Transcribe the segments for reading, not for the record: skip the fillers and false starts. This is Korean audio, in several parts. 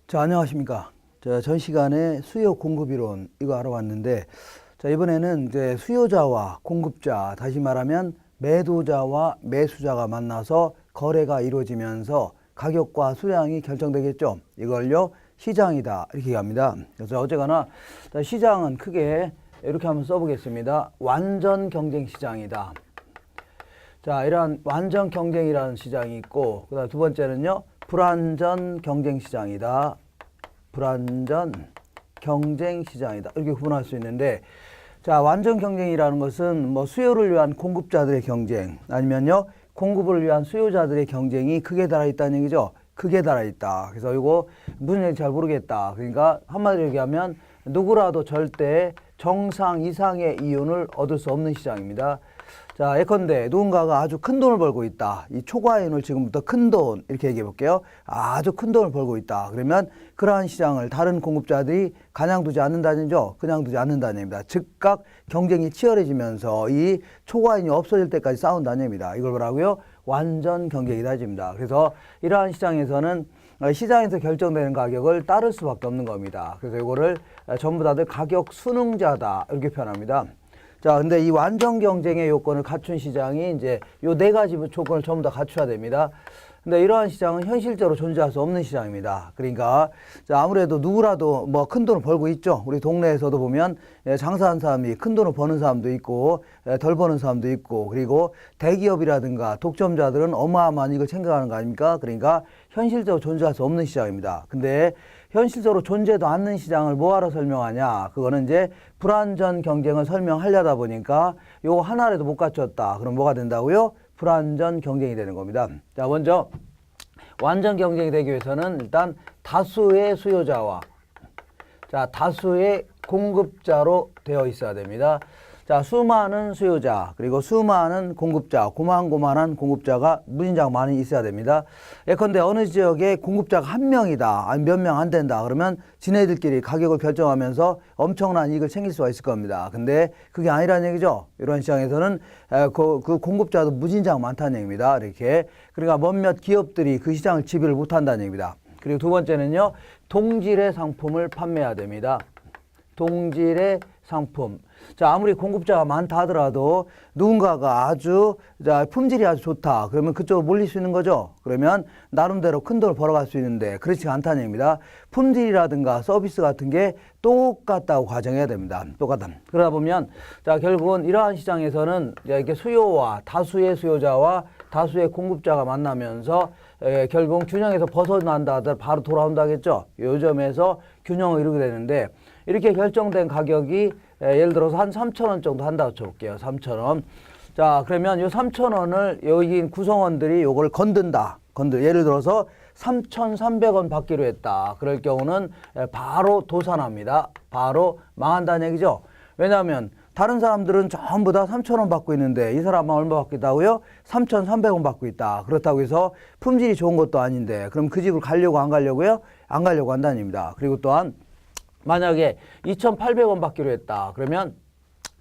자, 안녕하십니까. 전 시간에 수요 공급 이론 이거 알아봤는데, 자, 이번에는 이제 수요자와 공급자, 다시 말하면 매도자와 매수자가 만나서 거래가 이루어지면서 가격과 수량이 결정되겠죠. 이걸요, 시장이다. 이렇게 얘기합니다. 그래서 어쨌거나 시장은 크게 이렇게 한번 써보겠습니다. 완전 경쟁 시장이다. 자, 이러한 완전 경쟁이라는 시장이 있고, 그 다음 두 번째는요, 불완전 경쟁 시장이다. 불완전 경쟁 시장이다. 이렇게 구분할 수 있는데, 자, 완전 경쟁이라는 것은 뭐 수요를 위한 공급자들의 경쟁, 아니면요, 공급을 위한 수요자들의 경쟁이 극에 달하 있다는 얘기죠. 극에 달하 있다. 그래서 이거 무슨 얘기인지 잘 모르겠다. 그러니까 한마디로 얘기하면 누구라도 절대 정상 이상의 이윤을 얻을 수 없는 시장입니다. 자, 예컨대 누군가가 아주 큰 돈을 벌고 있다. 이 초과이윤을 지금부터 큰 돈 이렇게 얘기해 볼게요. 아주 큰 돈을 벌고 있다. 그러면 그러한 시장을 다른 공급자들이 가냥 두지 않는다는 얘기죠. 그냥 두지 않는다는 얘기입니다. 즉각 경쟁이 치열해지면서 이 초과이윤이 없어질 때까지 싸운다는 얘기입니다. 이걸 뭐라고요? 완전 경쟁이다 해집니다. 그래서 이러한 시장에서는 시장에서 결정되는 가격을 따를 수밖에 없는 겁니다. 그래서 이거를 전부 다들 가격 순응자다 이렇게 표현합니다. 자, 근데 이 완전 경쟁의 요건을 갖춘 시장이 이제 요 네 가지 조건을 전부 다 갖춰야 됩니다. 근데 이러한 시장은 현실적으로 존재할 수 없는 시장입니다. 그러니까 자, 아무래도 누구라도 뭐 큰 돈을 벌고 있죠. 우리 동네에서도 보면 장사하는 사람이 큰 돈을 버는 사람도 있고 덜 버는 사람도 있고, 그리고 대기업이라든가 독점자들은 어마어마한 이익을 챙겨가는 거 아닙니까? 그러니까 현실적으로 존재할 수 없는 시장입니다. 근데 현실적으로 존재도 않는 시장을 뭐하러 설명하냐? 그거는 이제 불완전 경쟁을 설명하려다 보니까 요거 하나라도 못 갖췄다. 그럼 뭐가 된다고요? 불완전 경쟁이 되는 겁니다. 자, 먼저 완전 경쟁이 되기 위해서는 일단 다수의 수요자와 다수의 공급자로 되어 있어야 됩니다. 자, 수많은 수요자 그리고 수많은 공급자, 고만고만한 공급자가 무진장 많이 있어야 됩니다. 예컨대 어느 지역에 공급자가 한 명이다, 아니 몇 명 안 된다 그러면 지네들끼리 가격을 결정하면서 엄청난 이익을 챙길 수가 있을 겁니다. 근데 그게 아니라는 얘기죠. 이런 시장에서는 그 공급자도 무진장 많다는 얘기입니다. 이렇게. 그러니까 몇몇 기업들이 그 시장을 지배를 못한다는 얘기입니다. 그리고 두 번째는요, 동질의 상품을 판매해야 됩니다. 동질의 상품. 자, 아무리 공급자가 많다 하더라도 누군가가 아주 품질이 아주 좋다. 그러면 그쪽으로 몰릴 수 있는 거죠. 그러면 나름대로 큰 돈을 벌어갈 수 있는데 그렇지 않다는 얘기입니다. 품질이라든가 서비스 같은 게 똑같다고 가정해야 됩니다. 똑같다. 그러다 보면 자, 결국은 이러한 시장에서는 이렇게 수요와 다수의 수요자와 다수의 공급자가 만나면서 결국 균형에서 벗어난다 하더라도 바로 돌아온다겠죠. 요점에서 균형을 이루게 되는데, 이렇게 결정된 가격이 예를 들어서 한 3,000원 정도 한다고 쳐볼게요. 3,000원. 자, 그러면 요 3,000원을 여기 구성원들이 요걸 건든다. 예를 들어서 3,300원 받기로 했다. 그럴 경우는 바로 도산합니다. 바로 망한다는 얘기죠. 왜냐하면 다른 사람들은 전부 다 3,000원 받고 있는데 이 사람은 얼마 받고 있다고요? 3,300원 받고 있다. 그렇다고 해서 품질이 좋은 것도 아닌데 그럼 그 집을 가려고 안 가려고요? 안 가려고 한다는 얘기입니다. 그리고 또한 만약에 2,800원 받기로 했다. 그러면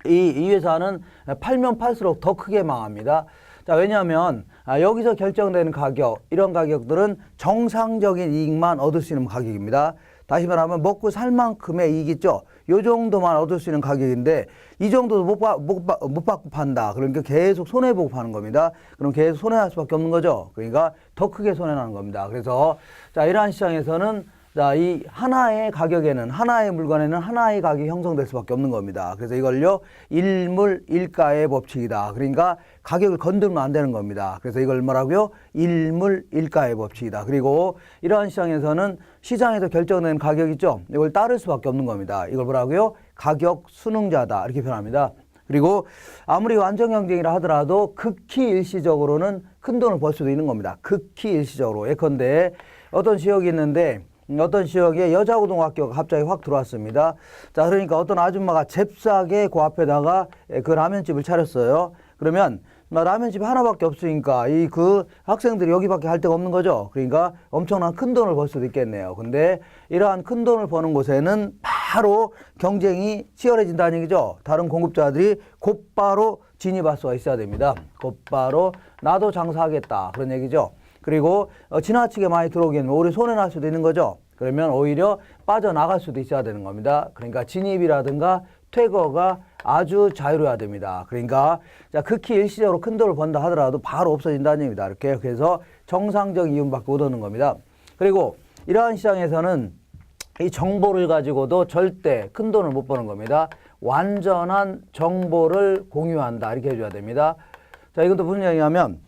이 회사는 팔면 팔수록 더 크게 망합니다. 자, 왜냐하면 여기서 결정되는 가격, 이런 가격들은 정상적인 이익만 얻을 수 있는 가격입니다. 다시 말하면 먹고 살 만큼의 이익 있죠. 요 정도만 얻을 수 있는 가격인데 이 정도도 못 받고 판다. 그러니까 계속 손해보고 파는 겁니다. 그럼 계속 손해날 수밖에 없는 거죠. 그러니까 더 크게 손해나는 겁니다. 그래서 자, 이러한 시장에서는 자, 이 하나의 가격에는, 하나의 물건에는 하나의 가격이 형성될 수밖에 없는 겁니다. 그래서 이걸요, 일물일가의 법칙이다. 그러니까 가격을 건들면 안 되는 겁니다. 그래서 이걸 뭐라고요? 일물일가의 법칙이다. 그리고 이러한 시장에서는 시장에서 결정되는 가격 있죠? 이걸 따를 수밖에 없는 겁니다. 이걸 뭐라고요? 가격 순응자다. 이렇게 표현합니다. 그리고 아무리 완전 경쟁이라 하더라도 극히 일시적으로는 큰 돈을 벌 수도 있는 겁니다. 극히 일시적으로. 예컨대 어떤 지역이 있는데 어떤 지역에 여자고등학교가 갑자기 확 들어왔습니다. 자, 그러니까 어떤 아줌마가 잽싸게 그 앞에다가 그 라면집을 차렸어요. 그러면 라면집이 하나밖에 없으니까 그 학생들이 여기밖에 할 데가 없는 거죠. 그러니까 엄청난 큰 돈을 벌 수도 있겠네요. 근데 이러한 큰 돈을 버는 곳에는 바로 경쟁이 치열해진다는 얘기죠. 다른 공급자들이 곧바로 진입할 수가 있어야 됩니다. 곧바로 나도 장사하겠다. 그런 얘기죠. 그리고 지나치게 많이 들어오기에는 우리 손해날 수도 있는 거죠. 그러면 오히려 빠져나갈 수도 있어야 되는 겁니다. 그러니까 진입이라든가 퇴거가 아주 자유로워야 됩니다. 그러니까 자, 극히 일시적으로 큰 돈을 번다 하더라도 바로 없어진다는 얘기입니다. 이렇게 그래서 정상적 이윤밖에 못 얻는 겁니다. 그리고 이러한 시장에서는 이 정보를 가지고도 절대 큰 돈을 못 버는 겁니다. 완전한 정보를 공유한다 이렇게 해줘야 됩니다. 자, 이것도 무슨 얘기냐면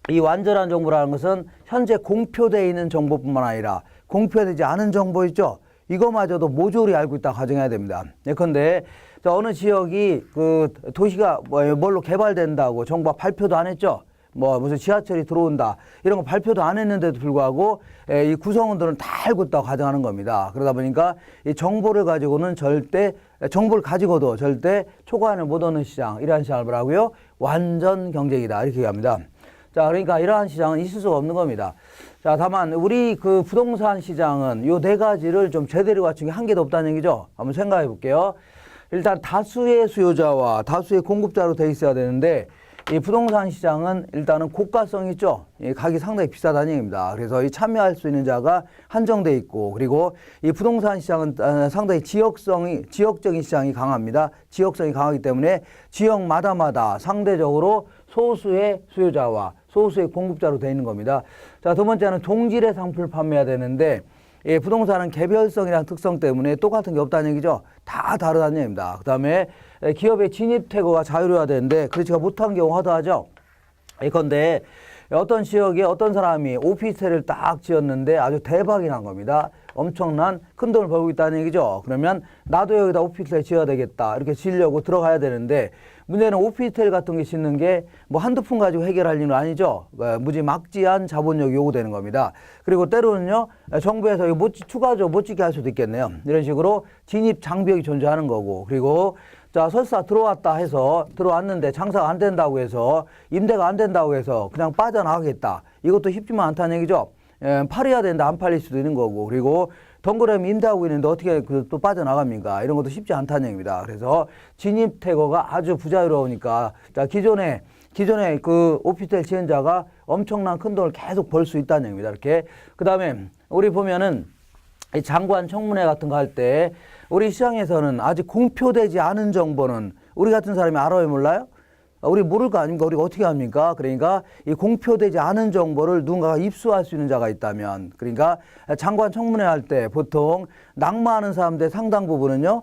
이 완전한 정보라는 것은 현재 공표되어 있는 정보뿐만 아니라 공표되지 않은 정보 있죠. 이거마저도 모조리 알고 있다 가정해야 됩니다. 예컨대 어느 지역이 그 도시가 뭘로 개발된다고 정부가 발표도 안 했죠. 뭐 무슨 지하철이 들어온다 이런 거 발표도 안 했는데도 불구하고 이 구성원들은 다 알고 있다고 가정하는 겁니다. 그러다 보니까 이 정보를 가지고는 절대 정보를 가지고도 절대 초과한을 못 얻는 시장 이러한 시장을 뭐라고요? 완전 경쟁이다 이렇게 얘기합니다. 자, 그러니까 이러한 시장은 있을 수가 없는 겁니다. 자, 다만 우리 그 부동산 시장은 요 네 가지를 좀 제대로 갖춘 게 한 개도 없다는 얘기죠. 한번 생각해 볼게요. 일단 다수의 수요자와 다수의 공급자로 돼 있어야 되는데 이 부동산 시장은 일단은 고가성이 있죠. 이 가격이 상당히 비싸다는 얘기입니다. 그래서 이 참여할 수 있는 자가 한정돼 있고 그리고 이 부동산 시장은 상당히 지역적인 시장이 강합니다. 지역성이 강하기 때문에 지역마다 상대적으로 소수의 수요자와 소수의 공급자로 되어 있는 겁니다. 자, 두 번째는 동질의 상품을 판매해야 되는데 예, 부동산은 개별성이라는 특성 때문에 똑같은 게 없다는 얘기죠. 다 다르다는 얘기입니다. 그 다음에 기업의 진입 퇴거가 자유로워야 되는데 그렇지가 못한 경우 허다하죠. 예컨대 어떤 지역에 어떤 사람이 오피스텔을 딱 지었는데 아주 대박이 난 겁니다. 엄청난 큰 돈을 벌고 있다는 얘기죠. 그러면 나도 여기다 오피스텔 지어야 되겠다 이렇게 지으려고 들어가야 되는데 문제는 오피스텔 같은 게 짓는 게 뭐 한두 푼 가지고 해결할 일은 아니죠. 무지막지한 자본력이 요구되는 겁니다. 그리고 때로는요 정부에서 이거 추가적으로 못 짓게 할 수도 있겠네요. 이런 식으로 진입 장벽이 존재하는 거고 그리고 자, 설사 들어왔다 해서 들어왔는데 장사가 안 된다고 해서 임대가 안 된다고 해서 그냥 빠져나가겠다. 이것도 쉽지만 않다는 얘기죠. 팔아야 되는데 안 팔릴 수도 있는 거고 그리고 덩그러니 임대하고 있는데 어떻게 또 빠져나갑니까? 이런 것도 쉽지 않다는 얘기입니다. 그래서 진입 퇴거가 아주 부자유로우니까 자, 기존에 그 오피스텔 지은 자가 엄청난 큰 돈을 계속 벌 수 있다는 얘기입니다. 이렇게 그 다음에 우리 보면은 이 장관 청문회 같은 거 할 때 우리 시장에서는 아직 공표되지 않은 정보는 우리 같은 사람이 알아요, 몰라요? 우리 모를 거 아닙니까? 우리가 어떻게 합니까? 그러니까 이 공표되지 않은 정보를 누군가가 입수할 수 있는 자가 있다면 그러니까 장관 청문회 할 때 보통 낙마하는 사람들 상당 부분은요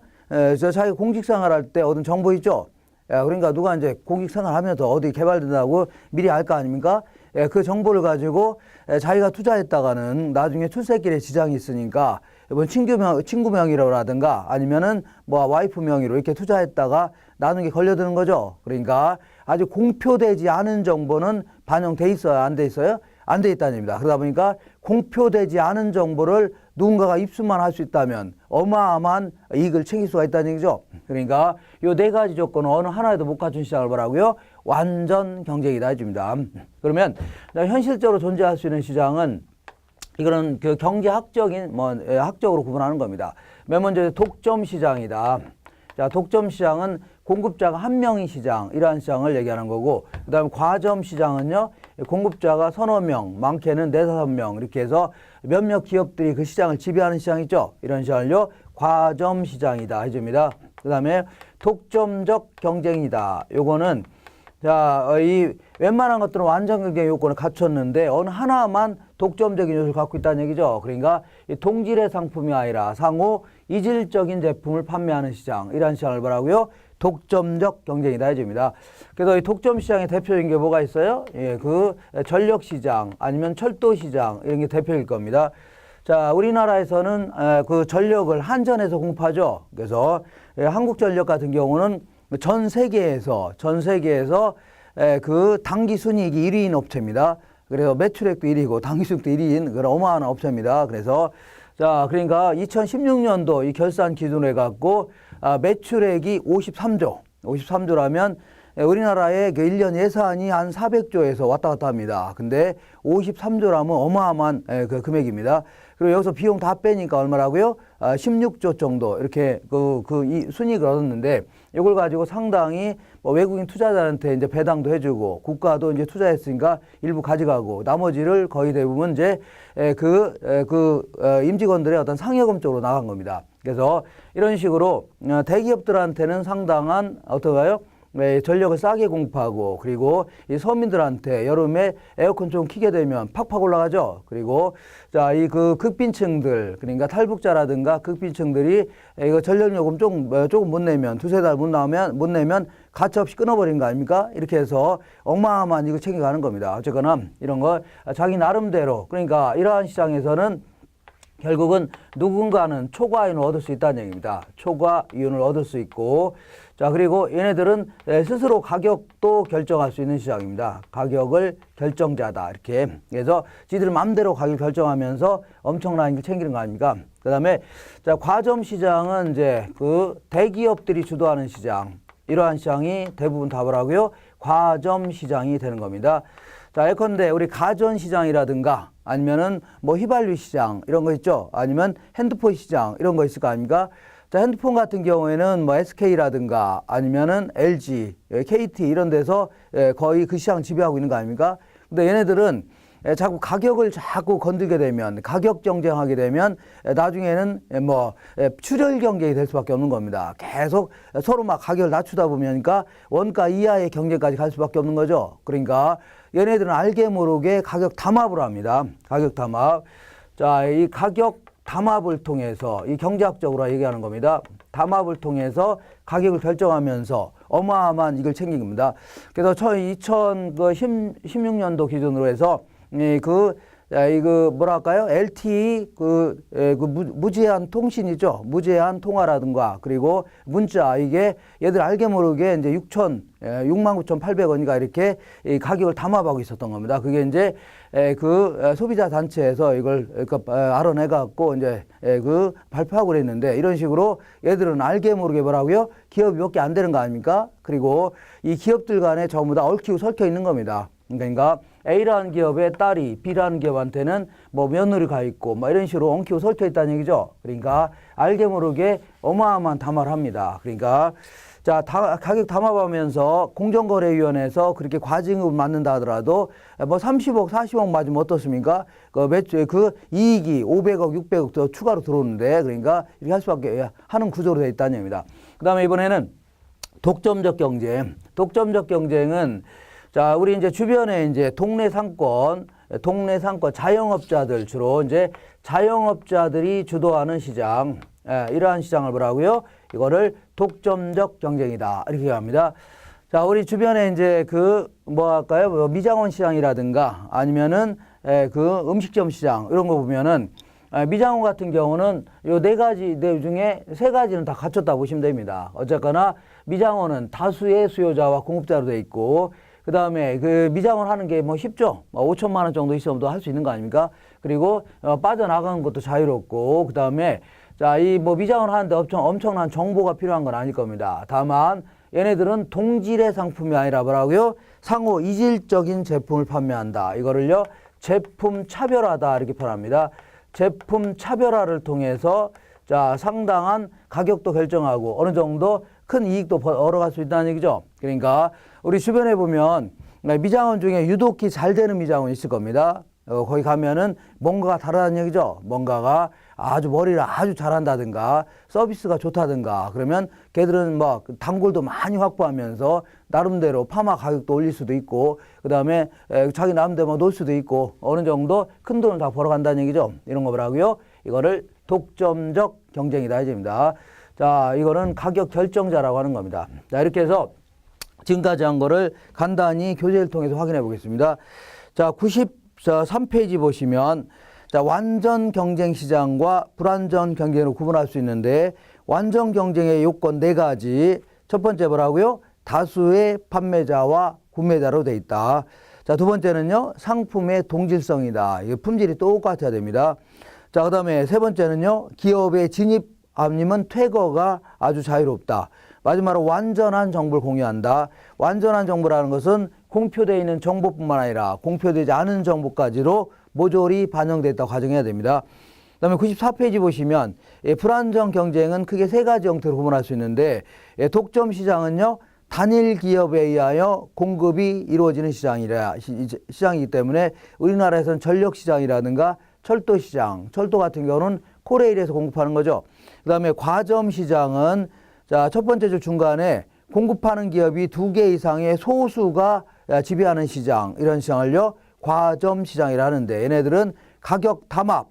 자기 공직생활 할 때 얻은 정보 있죠? 그러니까 누가 이제 공직생활 하면서 어디 개발된다고 미리 알 거 아닙니까? 그 정보를 가지고 자기가 투자했다가는 나중에 출세길에 지장이 있으니까 이번 친구 명의로라든가 아니면은 뭐 와이프 명의로 이렇게 투자했다가 나중에 걸려드는 거죠. 그러니까 아직 공표되지 않은 정보는 반영돼 있어요? 안 돼 있어요? 안 돼 있다는 얘기입니다. 그러다 보니까 공표되지 않은 정보를 누군가가 입수만 할 수 있다면 어마어마한 이익을 챙길 수가 있다는 얘기죠. 그러니까 요 네 가지 조건은 어느 하나에도 못 갖춘 시장을 뭐라고요? 완전 경쟁이다 해줍니다. 그러면 현실적으로 존재할 수 있는 시장은 이거는 그 경제학적인 학적으로 구분하는 겁니다. 맨 먼저 독점 시장이다. 자, 독점 시장은 공급자가 한 명인 시장, 이러한 시장을 얘기하는 거고, 그 다음에 과점 시장은요, 공급자가 서너 명, 많게는 네다섯 명, 이렇게 해서 몇몇 기업들이 그 시장을 지배하는 시장 있죠? 이런 시장을요, 과점 시장이다 해줍니다. 그 다음에 독점적 경쟁이다. 요거는, 자, 이 웬만한 것들은 완전 경쟁 요건을 갖췄는데, 어느 하나만 독점적인 요소를 갖고 있다는 얘기죠. 그러니까 이 동질의 상품이 아니라 상호 이질적인 제품을 판매하는 시장, 이런 시장을 뭐라고요? 독점적 경쟁이다 해줍니다. 그래서 이 독점 시장의 대표적인 게 뭐가 있어요? 예, 그 전력 시장 아니면 철도 시장 이런 게 대표일 겁니다. 자, 우리나라에서는 그 전력을 한전에서 공급하죠. 그래서 한국전력 같은 경우는 전 세계에서 그 당기 순이익이 1위인 업체입니다. 그래서 매출액도 1위고 당기순이익도 1위인 그런 어마어마한 업체입니다. 그래서 자, 그러니까 2016년도 이 결산 기준으로 해갖고 매출액이 53조라면 우리나라의 그 1년 예산이 한 400조에서 왔다 갔다 합니다. 근데 53조라면 어마어마한 그 금액입니다. 그리고 여기서 비용 다 빼니까 얼마라고요? 16조 정도 이렇게 이 순이익을 얻었는데 이걸 가지고 상당히 뭐 외국인 투자자한테 이제 배당도 해주고 국가도 이제 투자했으니까 일부 가져가고 나머지를 거의 대부분 이제 임직원들의 어떤 상여금 쪽으로 나간 겁니다. 그래서 이런 식으로 대기업들한테는 상당한 어떤가요? 전력을 싸게 공급하고 그리고 이 서민들한테 여름에 에어컨 좀 켜게 되면 팍팍 올라가죠. 그리고 자, 이 극빈층들 그러니까 탈북자라든가 극빈층들이 이거 전력요금 조금 못 내면 두세 달 못 내면 가차없이 끊어버린 거 아닙니까? 이렇게 해서 어마어마한 이거 챙겨가는 겁니다. 어쨌거나 이런 거 자기 나름대로 그러니까 이러한 시장에서는 결국은 누군가는 초과이윤을 얻을 수 있다는 얘기입니다. 초과이윤을 얻을 수 있고 자 그리고 얘네들은 스스로 가격도 결정할 수 있는 시장입니다. 가격을 결정자다 이렇게 그래서 지들 마음대로 가격 결정하면서 엄청난 걸 챙기는 거 아닙니까? 그 다음에 자 과점 시장은 이제 그 대기업들이 주도하는 시장 이러한 시장이 대부분 다 뭐라고요? 과점 시장이 되는 겁니다. 자 예컨대 우리 가전 시장이라든가 아니면은 뭐 휘발유 시장 이런 거 있죠? 아니면 핸드폰 시장 이런 거 있을 거 아닙니까? 자, 핸드폰 같은 경우에는 뭐 SK라든가 아니면은 LG, KT 이런 데서 거의 그 시장 지배하고 있는 거 아닙니까? 근데 얘네들은 자꾸 가격을 자꾸 건들게 되면 가격 경쟁하게 되면 나중에는 뭐 출혈 경쟁이 될 수밖에 없는 겁니다. 계속 서로 막 가격을 낮추다 보니까 원가 이하의 경쟁까지 갈 수밖에 없는 거죠. 그러니까 얘네들은 알게 모르게 가격 담합을 합니다. 가격 담합. 자, 이 가격 담합을 통해서 이 경제학적으로 얘기하는 겁니다. 담합을 통해서 가격을 결정하면서 어마어마한 이걸 챙긴 겁니다. 그래서 2016년도 기준으로 해서 뭐랄까요? LTE 무제한 통신이죠. 무제한 통화라든가 그리고 문자 이게 얘들 알게 모르게 이제 69,800원인가 이렇게 이 가격을 담합하고 있었던 겁니다. 그게 이제 소비자 단체에서 이걸 알아내 갖고 이제 발표하고 그랬는데 이런 식으로 얘들은 알게 모르게 뭐라고요? 기업이 몇 개 안 되는 거 아닙니까? 그리고 이 기업들 간에 전부 다 얽히고 설켜 있는 겁니다. 그러니까 A라는 기업의 딸이 B라는 기업한테는 뭐 며느리 가 있고 뭐 이런 식으로 엉키고 설켜 있다는 얘기죠. 그러니까 알게 모르게 어마어마한 담합을 합니다. 그러니까 자, 가격 담합하면서 공정거래위원회에서 그렇게 과징금을 맞는다 하더라도 뭐 30억, 40억 맞으면 어떻습니까? 그 이익이 500억, 600억 더 추가로 들어오는데 그러니까 이렇게 할 수밖에 하는 구조로 되어 있다는 얘기입니다. 그 다음에 이번에는 독점적 경쟁. 독점적 경쟁은 자, 우리 이제 주변에 이제 동네 상권 자영업자들 주로 이제 자영업자들이 주도하는 시장, 이러한 시장을 뭐라고요? 이거를 독점적 경쟁이다. 이렇게 합니다. 자, 우리 주변에 이제 미장원 시장이라든가 아니면은 음식점 시장 이런 거 보면은 미장원 같은 경우는 요 네 가지 중에 세 가지는 다 갖췄다 보시면 됩니다. 어쨌거나 미장원은 다수의 수요자와 공급자로 돼 있고 그 다음에 미장원 하는 게 뭐 쉽죠. 5천만 원 정도 있으면 할 수 있는 거 아닙니까? 그리고 빠져나가는 것도 자유롭고 그 다음에 자, 이 미장원 하는데 엄청난 정보가 필요한 건 아닐 겁니다. 다만 얘네들은 동질의 상품이 아니라 뭐라고요? 상호 이질적인 제품을 판매한다. 이거를요 제품 차별화다 이렇게 표현합니다. 제품 차별화를 통해서 자 상당한 가격도 결정하고 어느 정도 큰 이익도 얻어갈 수 있다는 얘기죠. 그러니까 우리 주변에 보면 미장원 중에 유독히 잘 되는 미장원이 있을 겁니다. 거기 가면은 뭔가가 다르다는 얘기죠. 뭔가가 아주 머리를 아주 잘한다든가 서비스가 좋다든가 그러면 걔들은 뭐 단골도 많이 확보하면서 나름대로 파마 가격도 올릴 수도 있고 그 다음에 자기 나름대로 놀 수도 있고 어느 정도 큰 돈을 다 벌어간다는 얘기죠. 이런 거 뭐라고요? 이거를 독점적 경쟁이다 이제입니다. 자, 이거는 가격 결정자라고 하는 겁니다. 자, 이렇게 해서 지금까지 한 거를 간단히 교재를 통해서 확인해 보겠습니다. 자, 93페이지 보시면 자, 완전 경쟁 시장과 불완전 경쟁으로 구분할 수 있는데 완전 경쟁의 요건 네 가지. 첫 번째 뭐라고요? 다수의 판매자와 구매자로 돼 있다. 자, 두 번째는요. 상품의 동질성이다. 이게 품질이 똑같아야 됩니다. 자, 그 다음에 세 번째는요. 기업의 진입 아니면 퇴거가 아주 자유롭다. 마지막으로 완전한 정보를 공유한다. 완전한 정보라는 것은 공표되어 있는 정보뿐만 아니라 공표되지 않은 정보까지로 모조리 반영되어 있다고 가정해야 됩니다. 그 다음에 94페이지 보시면 불안정 경쟁은 크게 세 가지 형태로 구분할 수 있는데 독점 시장은요. 단일 기업에 의하여 공급이 이루어지는 시장이기 때문에 우리나라에서는 전력 시장이라든가 철도 시장, 철도 같은 경우는 코레일에서 공급하는 거죠. 그 다음에 과점 시장은 자, 첫 번째 줄 중간에 공급하는 기업이 2개 이상의 소수가 지배하는 시장, 이런 시장을요, 과점 시장이라 하는데 얘네들은 가격 담합,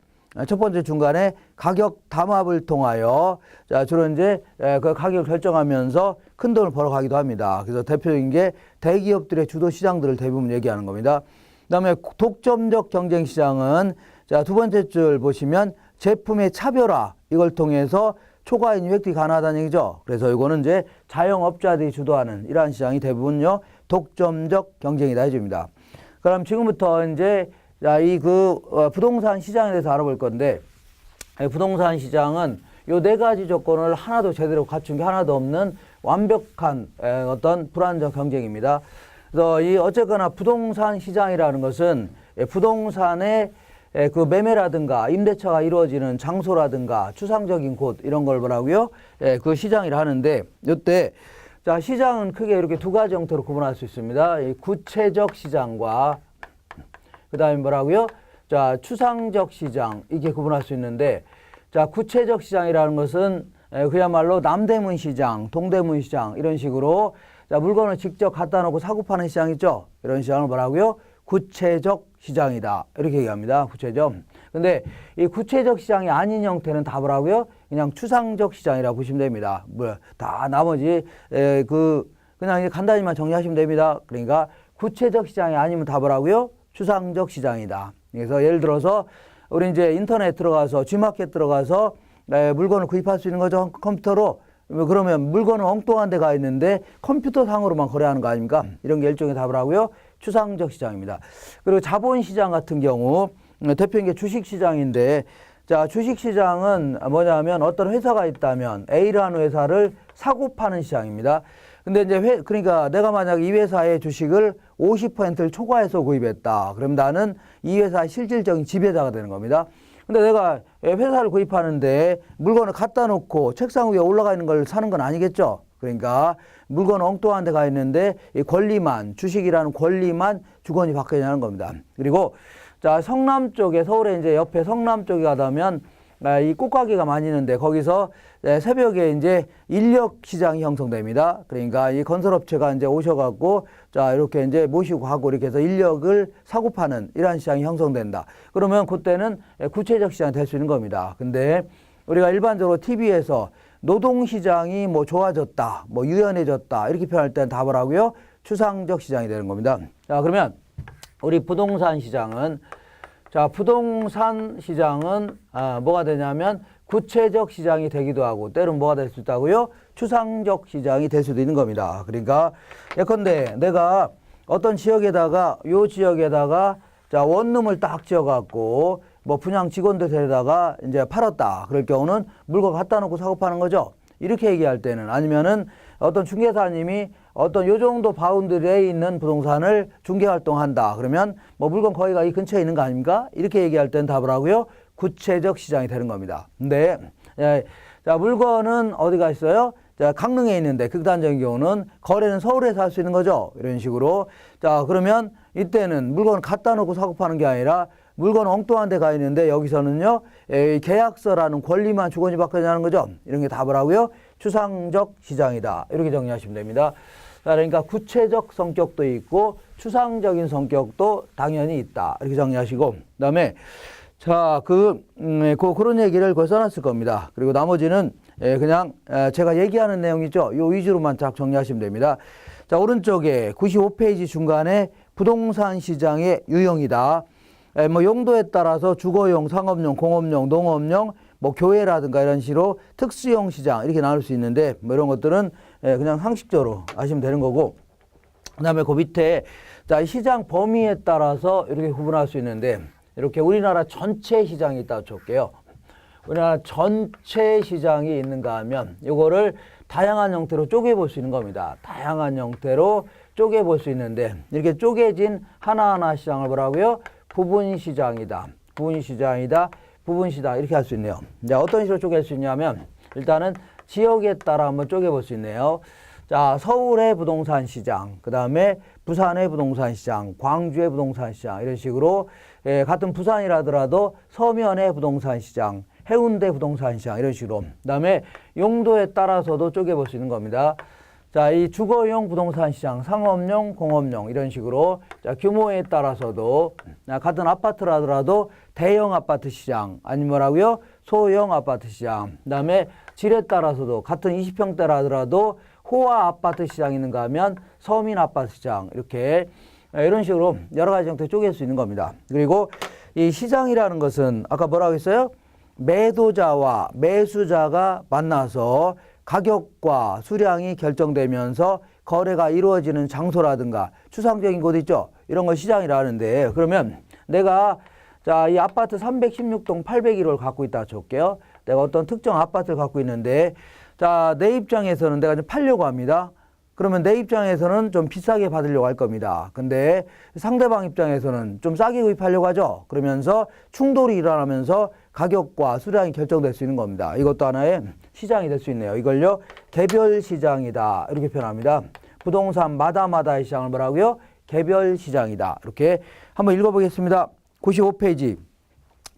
첫 번째 중간에 가격 담합을 통하여 자, 주로 이제 그 가격을 결정하면서 큰 돈을 벌어가기도 합니다. 그래서 대표적인 게 대기업들의 주도 시장들을 대부분 얘기하는 겁니다. 그 다음에 독점적 경쟁 시장은 자, 두 번째 줄 보시면 제품의 차별화, 이걸 통해서 초과이익 획득이 가능하다는 얘기죠. 그래서 이거는 이제 자영업자들이 주도하는 이러한 시장이 대부분요, 독점적 경쟁이다 해줍니다. 그럼 지금부터 이제 이 부동산 시장에 대해서 알아볼 건데, 부동산 시장은 요 네 가지 조건을 하나도 제대로 갖춘 게 하나도 없는 완벽한 어떤 불안정 경쟁입니다. 그래서 이 어쨌거나 부동산 시장이라는 것은 부동산의 그 매매라든가 임대차가 이루어지는 장소라든가 추상적인 곳, 이런 걸 뭐라고요? 그 시장이라 하는데, 이때 자, 시장은 크게 이렇게 두 가지 형태로 구분할 수 있습니다. 이 구체적 시장과 그 다음에 뭐라고요? 자, 추상적 시장, 이렇게 구분할 수 있는데, 자, 구체적 시장이라는 것은 그야말로 남대문 시장, 동대문 시장, 이런 식으로 자, 물건을 직접 갖다 놓고 사고 파는 시장 있죠? 이런 시장을 뭐라고요? 구체적 시장이다. 이렇게 얘기합니다. 구체적. 근데 이 구체적 시장이 아닌 형태는 다 뭐라고요? 그냥 추상적 시장이라고 보시면 됩니다. 뭐, 다 나머지, 그냥 이제 간단히만 정리하시면 됩니다. 그러니까 구체적 시장이 아니면 다 뭐라고요? 추상적 시장이다. 그래서 예를 들어서 우리 이제 인터넷 들어가서 G마켓 들어가서 물건을 구입할 수 있는 거죠. 컴퓨터로. 그러면 물건은 엉뚱한 데가 있는데 컴퓨터 상으로만 거래하는 거 아닙니까? 이런 게 일종의 답을 하고요. 추상적 시장입니다. 그리고 자본시장 같은 경우 대표인 게 주식시장인데, 자, 주식시장은 뭐냐면 어떤 회사가 있다면 A라는 회사를 사고 파는 시장입니다. 근데 이제 그러니까 내가 만약 이 회사의 주식을 50%를 초과해서 구입했다. 그럼 나는 이 회사의 실질적인 지배자가 되는 겁니다. 근데 내가 회사를 구입하는데 물건을 갖다 놓고 책상 위에 올라가 있는 걸 사는 건 아니겠죠. 그러니까 물건 엉뚱한 데 가 있는데 이 권리만, 주식이라는 권리만 주거니 받겠냐는 겁니다. 그리고 자, 성남 쪽에, 서울에 이제 옆에 성남 쪽에 가다면 이 꽃가게가 많이 있는데 거기서 새벽에 이제 인력 시장이 형성됩니다. 그러니까 이 건설업체가 이제 오셔갖고 자, 이렇게 이제 모시고 가고 이렇게 해서 인력을 사고 파는 이러한 시장이 형성된다. 그러면 그때는 구체적 시장이 될 수 있는 겁니다. 근데 우리가 일반적으로 TV에서 노동시장이 뭐 좋아졌다, 뭐 유연해졌다, 이렇게 표현할 때는 다 뭐라고요? 추상적 시장이 되는 겁니다. 자, 그러면 우리 부동산 시장은 자, 부동산 시장은 뭐가 되냐면 구체적 시장이 되기도 하고 때로는 뭐가 될 수 있다고요? 추상적 시장이 될 수도 있는 겁니다. 그러니까 예컨대 내가 어떤 지역에다가 요 지역에다가 자, 원룸을 딱 지어갖고 뭐 분양 직원들 데려다가 이제 팔았다. 그럴 경우는 물건 갖다 놓고 사고 파는 거죠. 이렇게 얘기할 때는, 아니면은 어떤 중개사님이 어떤 요 정도 바운드리에 있는 부동산을 중개 활동한다. 그러면 뭐 물건 거기가 이 근처에 있는 거 아닙니까? 이렇게 얘기할 때는 답을 하고요. 구체적 시장이 되는 겁니다. 근데 자, 물건은 어디가 있어요? 자, 강릉에 있는데 극단적인 경우는 거래는 서울에서 할 수 있는 거죠. 이런 식으로. 자, 그러면 이때는 물건을 갖다 놓고 사고 파는 게 아니라 물건 엉뚱한 데 가 있는데 여기서는요, 계약서라는 권리만 주거니 받거냐는 거죠. 이런 게 답을 하고요. 추상적 시장이다. 이렇게 정리하시면 됩니다. 자, 그러니까 구체적 성격도 있고 추상적인 성격도 당연히 있다. 이렇게 정리하시고, 그 다음에 자, 그런 얘기를 거기서 써놨을 겁니다. 그리고 나머지는 그냥 제가 얘기하는 내용이죠. 요 위주로만 딱 정리하시면 됩니다. 자, 오른쪽에 95페이지 중간에 부동산 시장의 유형이다. 뭐 용도에 따라서 주거용, 상업용, 공업용, 농업용, 뭐 교회라든가 이런 식으로 특수용 시장 이렇게 나눌 수 있는데 뭐 이런 것들은 그냥 상식적으로 아시면 되는 거고, 그다음에 그 밑에 자, 시장 범위에 따라서 이렇게 구분할 수 있는데 이렇게 우리나라 전체 시장이 있다고 칠게요. 우리나라 전체 시장이 있는가 하면 이거를 다양한 형태로 쪼개볼 수 있는 겁니다. 다양한 형태로 쪼개볼 수 있는데 이렇게 쪼개진 하나하나 시장을 뭐라고요? 부분시장이다. 부분시장이다. 부분시다. 이렇게 할 수 있네요. 자, 어떤 식으로 쪼갤 수 있냐면 일단은 지역에 따라 한번 쪼개볼 수 있네요. 자, 서울의 부동산 시장, 그 다음에 부산의 부동산 시장, 광주의 부동산 시장 이런 식으로 같은 부산이라더라도 서면의 부동산 시장, 해운대 부동산 시장 이런 식으로 그 다음에 용도에 따라서도 쪼개볼 수 있는 겁니다. 자, 이 주거용 부동산 시장, 상업용, 공업용 이런 식으로 자, 규모에 따라서도 같은 아파트라더라도 대형 아파트 시장 아니면 뭐라고요? 소형 아파트 시장 그 다음에 질에 따라서도 같은 20평대라더라도 호화 아파트 시장이 있는가 하면 서민 아파트 시장 이렇게 이런 식으로 여러 가지 형태로 쪼갤 수 있는 겁니다. 그리고 이 시장이라는 것은 아까 뭐라고 했어요? 매도자와 매수자가 만나서 가격과 수량이 결정되면서 거래가 이루어지는 장소라든가 추상적인 곳 있죠? 이런 걸 시장이라 하는데 그러면 내가 자, 이 아파트 316동 801호를 갖고 있다 쳐볼게요. 내가 어떤 특정 아파트를 갖고 있는데 자, 내 입장에서는 내가 좀 팔려고 합니다. 그러면 내 입장에서는 좀 비싸게 받으려고 할 겁니다. 근데 상대방 입장에서는 좀 싸게 구입하려고 하죠. 그러면서 충돌이 일어나면서 가격과 수량이 결정될 수 있는 겁니다. 이것도 하나의 시장이 될 수 있네요. 이걸요, 개별 시장이다. 이렇게 표현합니다. 부동산마다의 시장을 뭐라고요? 개별 시장이다. 이렇게 한번 읽어보겠습니다. 95페이지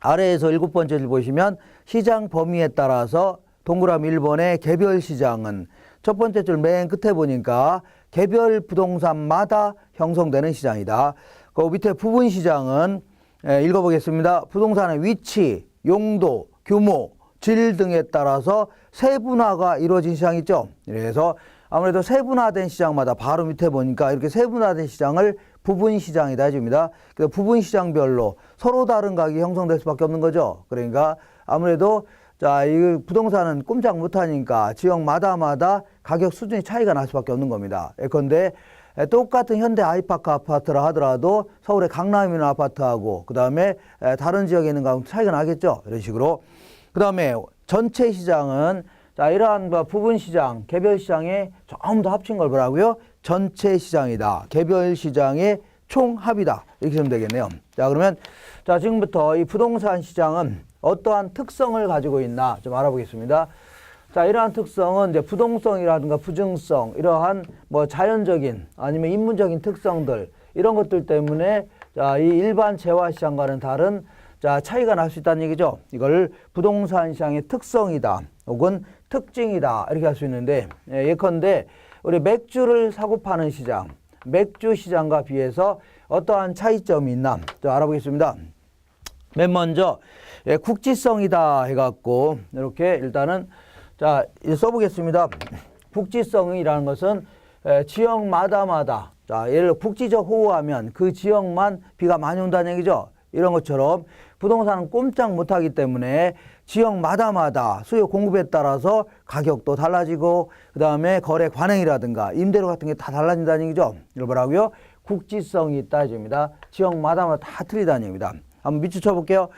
아래에서 7번째를 보시면 시장 범위에 따라서 동그라미 1번의 개별 시장은 첫 번째 줄 맨 끝에 보니까 개별 부동산마다 형성되는 시장이다. 그 밑에 부분 시장은 읽어보겠습니다. 부동산의 위치, 용도, 규모, 질 등에 따라서 세분화가 이루어진 시장이 있죠. 그래서 아무래도 세분화된 시장마다 바로 밑에 보니까 이렇게 세분화된 시장을 부분 시장이다 해줍니다. 그래서 부분 시장별로 서로 다른 가격이 형성될 수밖에 없는 거죠. 그러니까 아무래도 자, 이 부동산은 꼼짝 못하니까 지역마다 가격 수준이 차이가 날 수밖에 없는 겁니다. 예컨대 똑같은 현대 아이파크 아파트라 하더라도 서울의 강남에 있는 아파트하고 그 다음에 다른 지역에 있는 거하고 차이가 나겠죠. 이런 식으로. 그 다음에 전체 시장은 자, 이러한 부분 시장, 개별 시장에 전부 다 합친 걸 뭐라고요? 전체 시장이다. 개별 시장의 총합이다. 이렇게 하면 되겠네요. 자, 그러면 자, 지금부터 이 부동산 시장은 어떠한 특성을 가지고 있나 좀 알아보겠습니다. 자, 이러한 특성은 이제 부동성이라든가 부증성, 이러한 뭐 자연적인 아니면 인문적인 특성들, 이런 것들 때문에 자, 이 일반 재화 시장과는 다른 자, 차이가 날 수 있다는 얘기죠. 이걸 부동산 시장의 특성이다. 혹은 특징이다. 이렇게 할 수 있는데, 예컨대 우리 맥주를 사고 파는 시장, 맥주 시장과 비해서 어떠한 차이점이 있나 좀 알아보겠습니다. 맨 먼저 국지성이다 해갖고 이렇게 일단은 자, 써보겠습니다. 국지성이라는 것은 지역마다 자, 예를 들어 국지적 호우하면 그 지역만 비가 많이 온다는 얘기죠. 이런 것처럼 부동산은 꼼짝 못하기 때문에 지역마다 수요 공급에 따라서 가격도 달라지고 그 다음에 거래 관행이라든가 임대료 같은 게 다 달라진다는 얘기죠. 이걸 뭐라고요? 국지성이 있다 해줍니다. 지역마다 다 틀리다는 얘기입니다. 한번 밑줄 쳐볼게요.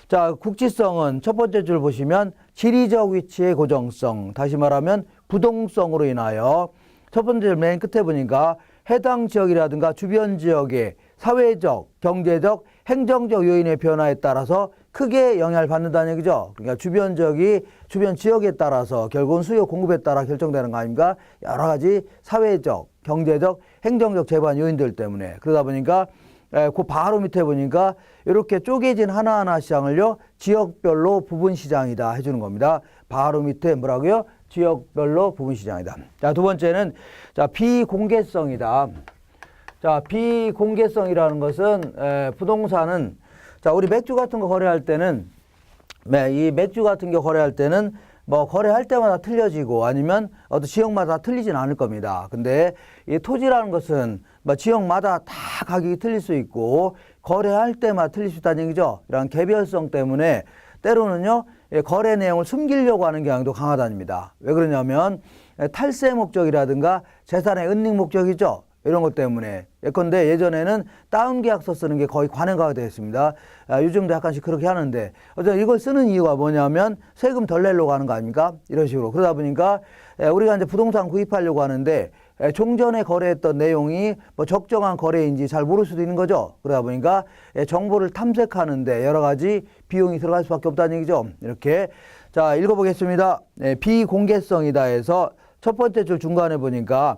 자, 국지성은 첫 번째 줄 보시면 지리적 위치의 고정성, 다시 말하면 부동성으로 인하여 첫 번째 줄 맨 끝에 보니까 해당 지역이라든가 주변 지역의 사회적, 경제적, 행정적 요인의 변화에 따라서 크게 영향을 받는다는 얘기죠. 그러니까 주변 지역이 주변 지역에 따라서 결국은 수요 공급에 따라 결정되는 거 아닙니까? 여러 가지 사회적, 경제적, 행정적 제반 요인들 때문에 그러다 보니까 그 바로 밑에 보니까 이렇게 쪼개진 하나하나 시장을요 지역별로 부분 시장이다 해주는 겁니다. 바로 밑에 뭐라고요? 지역별로 부분 시장이다. 자, 두 번째는 자, 비공개성이다. 자, 비공개성이라는 것은 부동산은 자, 우리 맥주 같은 거 거래할 때는 이 맥주 같은 거 거래할 때는 뭐 거래할 때마다 틀려지고 아니면 어떤 지역마다 틀리진 않을 겁니다. 근데 이 토지라는 것은 뭐 지역마다 다 가격이 틀릴 수 있고 거래할 때마다 틀릴 수 있다는 얘기죠. 이런 개별성 때문에 때로는요 거래 내용을 숨기려고 하는 경향도 강하답니다. 왜 그러냐면 탈세 목적이라든가 재산의 은닉 목적이죠. 이런 것 때문에. 예컨대 예전에는 다운 계약서 쓰는 게 거의 관행화가 되어 있습니다. 요즘도 약간씩 그렇게 하는데 어쨌든 이걸 쓰는 이유가 뭐냐면 세금 덜 내려고 하는 거 아닙니까? 이런 식으로. 그러다 보니까 우리가 이제 부동산 구입하려고 하는데 종전에 거래했던 내용이 뭐 적정한 거래인지 잘 모를 수도 있는 거죠. 그러다 보니까 정보를 탐색하는데 여러 가지 비용이 들어갈 수밖에 없다는 얘기죠. 이렇게. 자, 읽어보겠습니다. 비공개성이다 해서 첫 번째 줄 중간에 보니까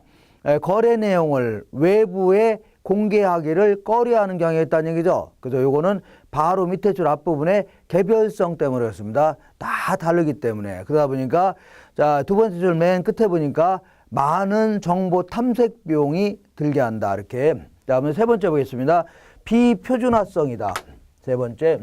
거래 내용을 외부에 공개하기를 꺼려하는 경향이 있다는 얘기죠. 그래서 요거는 바로 밑에 줄 앞부분에 개별성 때문이었습니다. 다 다르기 때문에. 그러다 보니까 자, 두 번째 줄 맨 끝에 보니까 많은 정보 탐색 비용이 들게 한다. 이렇게. 다음에 세 번째 보겠습니다. 비표준화성이다. 세 번째.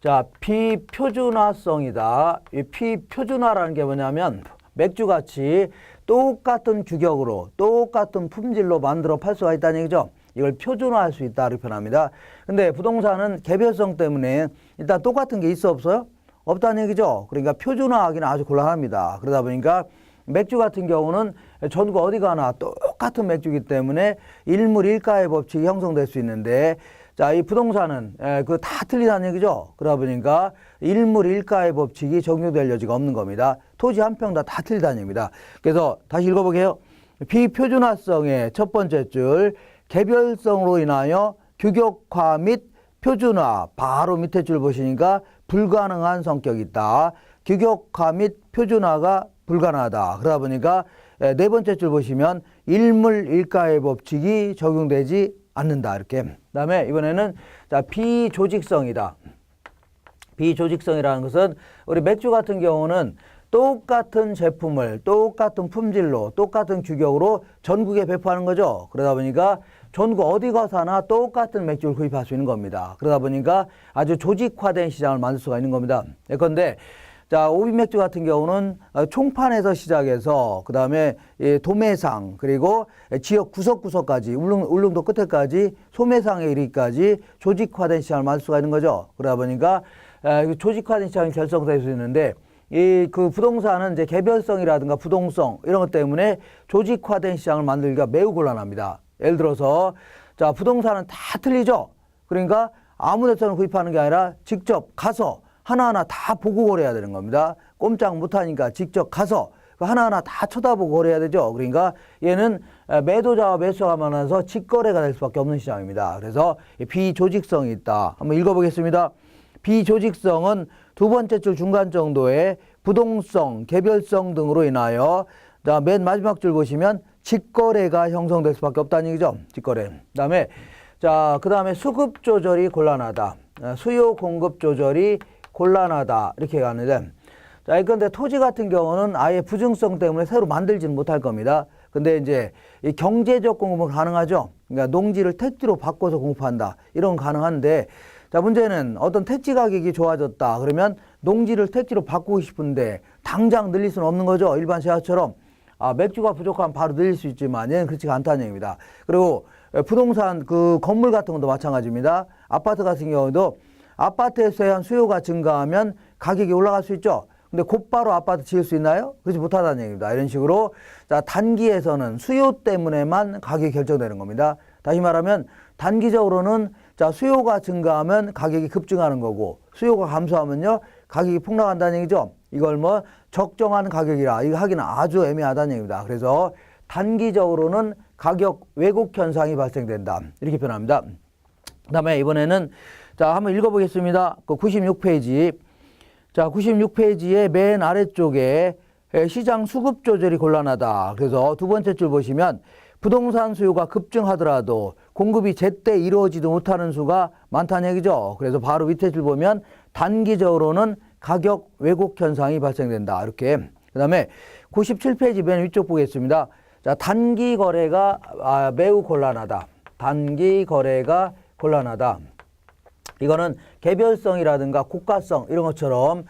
자, 비표준화성이다. 이 비표준화라는 게 뭐냐면 맥주같이 똑같은 규격으로 똑같은 품질로 만들어 팔 수가 있다는 얘기죠. 이걸 표준화할 수 있다 이렇게 표현합니다. 근데 부동산은 개별성 때문에 일단 똑같은 게 있어 없어요? 없다는 얘기죠. 그러니까 표준화하기는 아주 곤란합니다. 그러다 보니까 맥주 같은 경우는 전국 어디 가나 똑같은 맥주이기 때문에 일물 일가의 법칙이 형성될 수 있는데 자, 이 부동산은 그 다 틀리다는 얘기죠. 그러다 보니까 일물 일가의 법칙이 적용될 여지가 없는 겁니다. 토지 한 평 다 틀리다는 얘기입니다. 그래서 다시 읽어볼게요. 비표준화성의 첫 번째 줄 개별성으로 인하여 규격화 및 표준화 바로 밑에 줄 보시니까 불가능한 성격이 있다. 규격화 및 표준화가 불가능하다. 그러다 보니까 네 번째 줄 보시면 일물 일가의 법칙이 적용되지 않는다. 이렇게. 그다음에 이번에는 자, 비조직성이다. 비조직성이라는 것은 우리 맥주 같은 경우는 똑같은 제품을 똑같은 품질로 똑같은 규격으로 전국에 배포하는 거죠. 그러다 보니까 전국 어디 가서나 똑같은 맥주를 구입할 수 있는 겁니다. 그러다 보니까 아주 조직화된 시장을 만들 수가 있는 겁니다. 예컨대 자, 오비맥주 같은 경우는 총판에서 시작해서 그 다음에 도매상 그리고 지역 구석구석까지 울릉도 끝에까지 소매상에 이르기까지 조직화된 시장을 만들 수가 있는 거죠. 그러다 보니까 조직화된 시장이 결성될 수 있는데 그 부동산은 이제 개별성이라든가 부동성 이런 것 때문에 조직화된 시장을 만들기가 매우 곤란합니다. 예를 들어서 자, 부동산은 다 틀리죠. 그러니까 아무 데서나 구입하는 게 아니라 직접 가서 하나하나 다 보고 거래해야 되는 겁니다. 꼼짝 못하니까 직접 가서 하나하나 다 쳐다보고 거래해야 되죠. 그러니까 얘는 매도자와 매수자가 만나서 직거래가 될 수밖에 없는 시장입니다. 그래서 비조직성이 있다. 한번 읽어보겠습니다. 비조직성은 두 번째 줄 중간 정도의 부동성, 개별성 등으로 인하여 자, 맨 마지막 줄 보시면 직거래가 형성될 수밖에 없다는 얘기죠. 직거래. 그다음에 수급 조절이 곤란하다. 수요 공급 조절이 곤란하다. 이렇게 가는데 자, 그런데 토지 같은 경우는 아예 부증성 때문에 새로 만들지는 못할 겁니다. 근데 이제 이 경제적 공급은 가능하죠. 그러니까 농지를 택지로 바꿔서 공급한다. 이런 건 가능한데 자, 문제는 어떤 택지 가격이 좋아졌다. 그러면 농지를 택지로 바꾸고 싶은데 당장 늘릴 수는 없는 거죠. 일반 세아처럼. 맥주가 부족하면 바로 늘릴 수 있지만 얘는 그렇지가 않다는 얘기입니다. 그리고 부동산 그 건물 같은 것도 마찬가지입니다. 아파트 같은 경우도 아파트에서 대한 수요가 증가하면 가격이 올라갈 수 있죠. 근데 곧바로 아파트 지을 수 있나요? 그렇지 못하다는 얘기입니다. 이런 식으로 자, 단기에서는 수요 때문에만 가격이 결정되는 겁니다. 다시 말하면 단기적으로는 자, 수요가 증가하면 가격이 급증하는 거고 수요가 감소하면요 가격이 폭락한다는 얘기죠. 이걸 뭐 적정한 가격이라 이거 하기는 아주 애매하다는 얘기입니다. 그래서 단기적으로는 가격 왜곡 현상이 발생된다. 이렇게 표현합니다. 그다음에 이번에는 자, 한번 읽어보겠습니다. 그 96페이지. 자, 96페이지의 맨 아래쪽에 시장 수급 조절이 곤란하다. 그래서 두 번째 줄 보시면 부동산 수요가 급증하더라도 공급이 제때 이루어지지 못하는 수가 많다는 얘기죠. 그래서 바로 밑에 줄 보면 단기적으로는 가격 왜곡 현상이 발생된다. 이렇게. 그 다음에 97페이지 맨 위쪽 보겠습니다. 자, 단기 거래가 매우 곤란하다. 단기 거래가 곤란하다. 이거는 개별성이라든가 고가성 이런 것처럼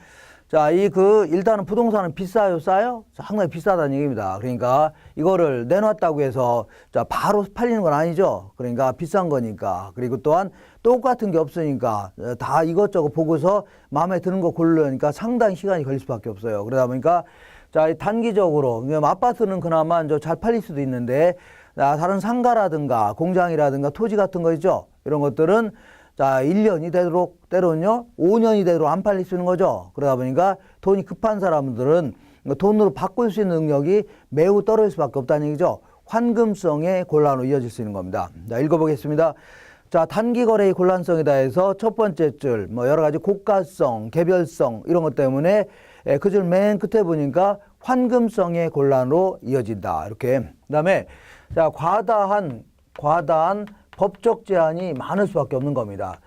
자, 일단은 부동산은 비싸요, 싸요? 상당히 비싸다는 얘기입니다. 그러니까 이거를 내놨다고 해서 자, 바로 팔리는 건 아니죠. 그러니까 비싼 거니까. 그리고 또한 똑같은 게 없으니까 다 이것저것 보고서 마음에 드는 거 고르려니까 상당히 시간이 걸릴 수밖에 없어요. 그러다 보니까 자, 단기적으로 아파트는 그나마 잘 팔릴 수도 있는데 자, 다른 상가라든가 공장이라든가 토지 같은 거 있죠. 이런 것들은 자, 1년이 되도록 때로는요 5년이 되도록 안 팔릴 수 있는 거죠. 그러다 보니까 돈이 급한 사람들은 돈으로 바꿀 수 있는 능력이 매우 떨어질 수밖에 없다는 얘기죠. 환금성의 곤란으로 이어질 수 있는 겁니다. 자, 읽어보겠습니다. 자, 단기 거래의 곤란성이다 해서 첫 번째 줄, 뭐 여러 가지 고가성, 개별성 이런 것 때문에 그 줄 맨 끝에 보니까 환금성의 곤란으로 이어진다. 이렇게. 그다음에 자, 과다한 법적 제한이 많을 수밖에 없는 겁니다.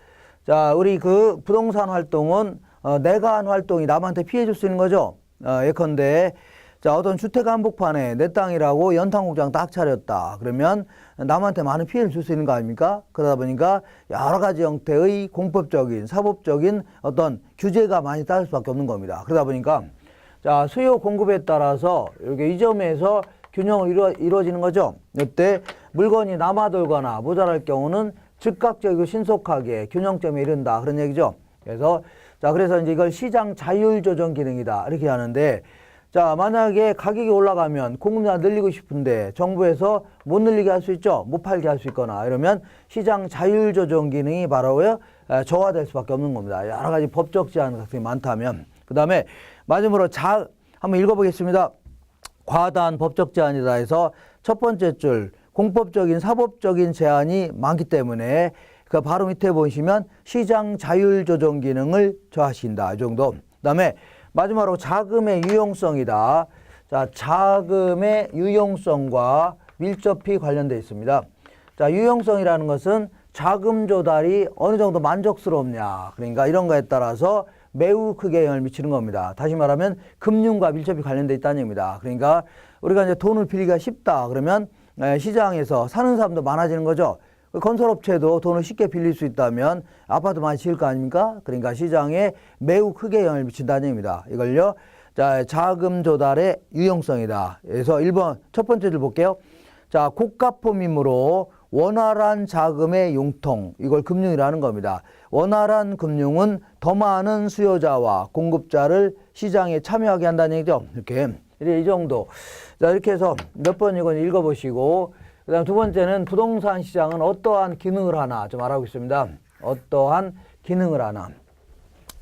자, 우리 그 부동산 활동은 내가 한 활동이 남한테 피해 줄 수 있는 거죠. 예컨대 자, 어떤 주택 한복판에 내 땅이라고 연탄공장 딱 차렸다. 그러면 남한테 많은 피해를 줄 수 있는 거 아닙니까? 그러다 보니까 여러 가지 형태의 공법적인, 사법적인 어떤 규제가 많이 따를 수밖에 없는 겁니다. 그러다 보니까 자, 수요 공급에 따라서 이렇게 이 점에서 균형을 이루어지는 거죠. 이때 물건이 남아돌거나 모자랄 경우는 즉각적이고 신속하게 균형점에 이른다. 그런 얘기죠. 그래서 이제 이걸 시장 자율 조정 기능이다. 이렇게 하는데 자, 만약에 가격이 올라가면 공급량 늘리고 싶은데 정부에서 못 늘리게 할 수 있죠. 못 팔게 할 수 있거나 이러면 시장 자율 조정 기능이 바로 저하될 수밖에 없는 겁니다. 여러 가지 법적 제한 같은 게 많다면. 그다음에 마지막으로 한번 읽어보겠습니다. 과다한 법적 제한이다 해서 첫 번째 줄 공법적인 사법적인 제한이 많기 때문에 그 바로 밑에 보시면 시장 자율 조정 기능을 저하신다. 이 정도. 그다음에 마지막으로 자금의 유용성이다. 자, 자금의 유용성과 밀접히 관련되어 있습니다. 자, 유용성이라는 것은 자금 조달이 어느 정도 만족스럽냐. 그러니까 이런 거에 따라서 매우 크게 영향을 미치는 겁니다. 다시 말하면 금융과 밀접히 관련되어 있다는 얘기입니다. 그러니까 우리가 이제 돈을 빌리기가 쉽다. 그러면 시장에서 사는 사람도 많아지는 거죠. 건설업체도 돈을 쉽게 빌릴 수 있다면 아파트 많이 지을 거 아닙니까? 그러니까 시장에 매우 크게 영향을 미친다는 얘기입니다. 이걸요. 자, 자금 조달의 유용성이다. 그래서 1번 첫 번째 줄 볼게요. 자, 고가포밈으로 원활한 자금의 융통, 이걸 금융이라는 겁니다. 원활한 금융은 더 많은 수요자와 공급자를 시장에 참여하게 한다는 얘기죠. 이렇게 이 정도. 자, 이렇게 해서 몇 번 이건 읽어보시고, 그다음 두 번째는 부동산 시장은 어떠한 기능을 하나 좀 알아보겠습니다. 어떠한 기능을 하나.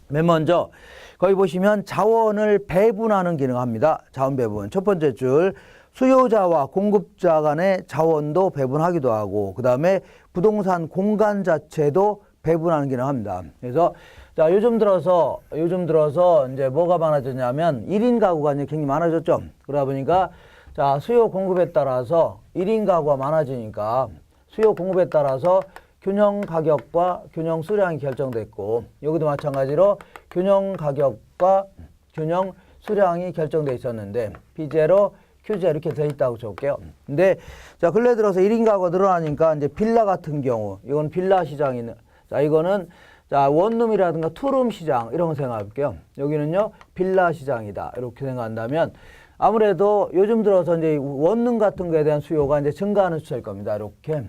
맨 먼저 거기 보시면 자원을 배분하는 기능을 합니다. 자원 배분. 첫 번째 줄 수요자와 공급자 간의 자원도 배분하기도 하고, 그 다음에 부동산 공간 자체도 배분하는 기능을 합니다. 그래서 자, 요즘 들어서 이제 뭐가 많아졌냐면 1인 가구가 이제 굉장히 많아졌죠. 그러다 보니까 자, 수요 공급에 따라서 1인 가구가 많아지니까 수요 공급에 따라서 균형 가격과 균형 수량이 결정됐고, 여기도 마찬가지로 균형 가격과 균형 수량이 결정돼 있었는데 P0, Q0 이렇게 돼 있다고 적을게요. 근데 자, 근래 들어서 1인 가구가 늘어나니까 이제 빌라 같은 경우, 이건 빌라 시장이, 자, 이거는 자, 원룸이라든가 투룸 시장 이런 거 생각해 볼게요. 여기는요, 빌라 시장이다. 이렇게 생각한다면 아무래도 요즘 들어서 이제 원룸 같은 거에 대한 수요가 이제 증가하는 추세일 겁니다. 이렇게.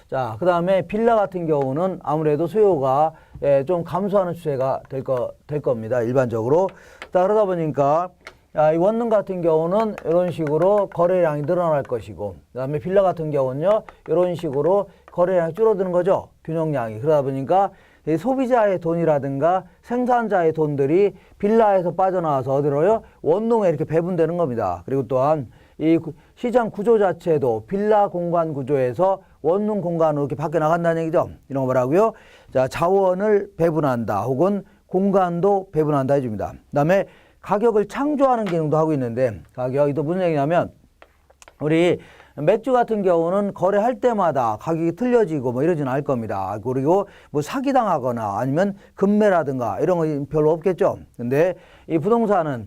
자, 그 다음에 빌라 같은 경우는 아무래도 수요가 좀 감소하는 추세가 될 겁니다. 일반적으로. 자, 그러다 보니까 이 원룸 같은 경우는 이런 식으로 거래량이 늘어날 것이고, 그 다음에 빌라 같은 경우는요, 이런 식으로 거래량이 줄어드는 거죠. 균형량이. 그러다 보니까 이 소비자의 돈이라든가 생산자의 돈들이 빌라에서 빠져나와서 어디로요? 원룸에 이렇게 배분되는 겁니다. 그리고 또한 이 시장 구조 자체도 빌라 공간 구조에서 원룸 공간으로 이렇게 밖에 나간다는 얘기죠. 이런 거 뭐라고요? 자, 자원을 배분한다. 혹은 공간도 배분한다 해줍니다. 그 다음에 가격을 창조하는 기능도 하고 있는데, 가격이 또 무슨 얘기냐면, 우리 맥주 같은 경우는 거래할 때마다 가격이 틀려지고 뭐 이러지는 않을 겁니다. 그리고 뭐 사기당하거나 아니면 금매라든가 이런 거 별로 없겠죠. 근데 이 부동산은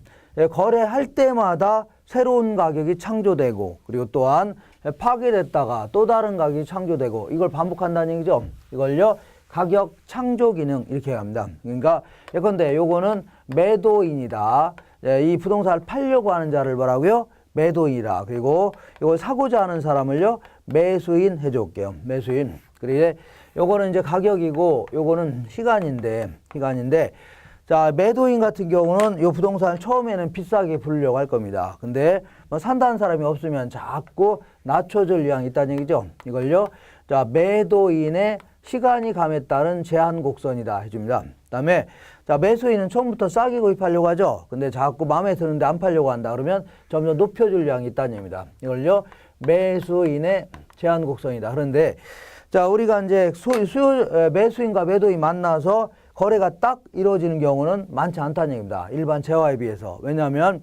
거래할 때마다 새로운 가격이 창조되고, 그리고 또한 파괴됐다가 또 다른 가격이 창조되고, 이걸 반복한다는 얘기죠. 이걸요, 가격 창조 기능 이렇게 합니다. 그러니까 예컨대 요거는 매도인이다. 이 부동산을 팔려고 하는 자를 뭐라고요? 매도인이다. 그리고 이걸 사고자 하는 사람을요, 매수인 해줄게요. 매수인. 그리고 요거는 이제 가격이고 요거는 시간인데 자, 매도인 같은 경우는 이 부동산을 처음에는 비싸게 부르려고 할 겁니다. 근데 뭐 산다는 사람이 없으면 자꾸 낮춰줄 의향이 있다는 얘기죠. 이걸요. 자, 매도인의 시간이 감에 따른 제한 곡선이다 해줍니다. 그다음에 자, 매수인은 처음부터 싸게 구입하려고 하죠. 근데 자꾸 마음에 드는데 안 팔려고 한다. 그러면 점점 높여줄 의향이 있다는 얘기입니다. 이걸요. 매수인의 제한 곡선이다. 그런데 자, 우리가 이제 매수인과 매도인 만나서 거래가 딱 이루어지는 경우는 많지 않다는 얘기입니다. 일반 재화에 비해서. 왜냐하면